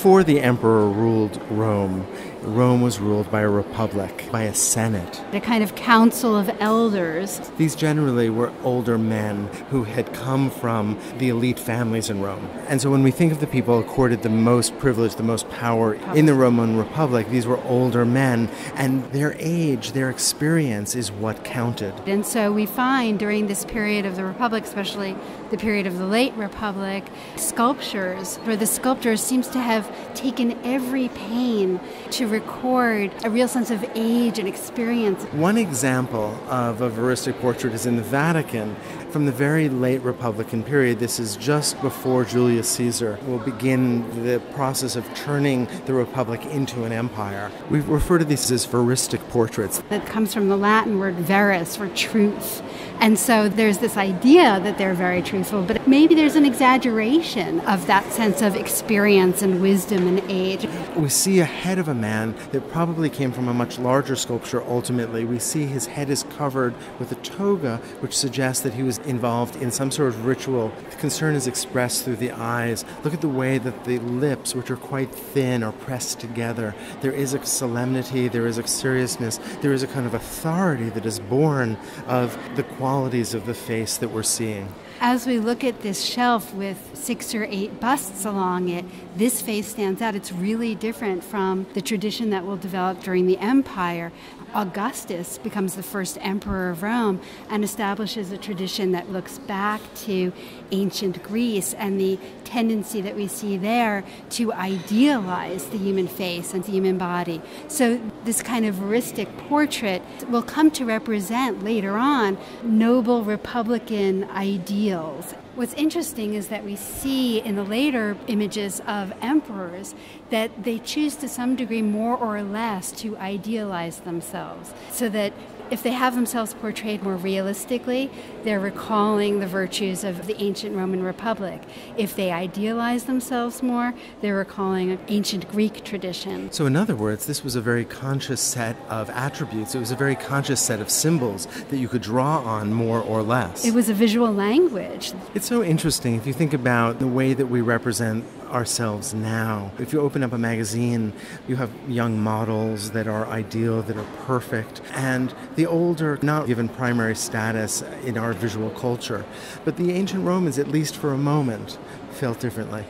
Before the emperor ruled Rome, Rome was ruled by a republic, by a senate. A kind of council of elders. These generally were older men who had come from the elite families in Rome. And so when we think of the people accorded the most privilege, the most power in the Roman Republic, these were older men, and their age, their experience is what counted. And so we find during this period of the Republic, especially the period of the late Republic, sculptures where the sculptor seems to have taken every pain to record a real sense of age and experience. One example of a Veristic portrait is in the Vatican from the very late Republican period. This is just before Julius Caesar will begin the process of turning the Republic into an empire. We refer to these as Veristic portraits. That comes from the Latin word veris, for truth. And so there's this idea that they're very truthful, but maybe there's an exaggeration of that sense of experience and wisdom and age. We see a head of a man that probably came from a much larger sculpture ultimately. We see his head is covered with a toga, which suggests that he was involved in some sort of ritual. The concern is expressed through the eyes. Look at the way that the lips, which are quite thin, are pressed together. There is a solemnity, there is a seriousness, there is a kind of authority that is born of the qualities of the face that we're seeing. As we look at this shelf with 6 or 8 busts along it, this face stands out. It's really different from the tradition that will develop during the Empire. Augustus becomes the first emperor of Rome and establishes a tradition that looks back to ancient Greece and the tendency that we see there to idealize the human face and the human body. So this kind of Veristic portrait will come to represent later on noble republican ideals. What's interesting is that we see in the later images of emperors that they choose to some degree more or less to idealize themselves, so that if they have themselves portrayed more realistically, they're recalling the virtues of the ancient Roman Republic. If they idealize themselves more, they're recalling an ancient Greek tradition. So in other words, this was a very conscious set of attributes. It was a very conscious set of symbols that you could draw on more or less. It was a visual language. It's so interesting if you think about the way that we represent ourselves now. If you open up a magazine, you have young models that are ideal, that are perfect, and the older, not given primary status in our visual culture. But the ancient Romans, at least for a moment, felt differently.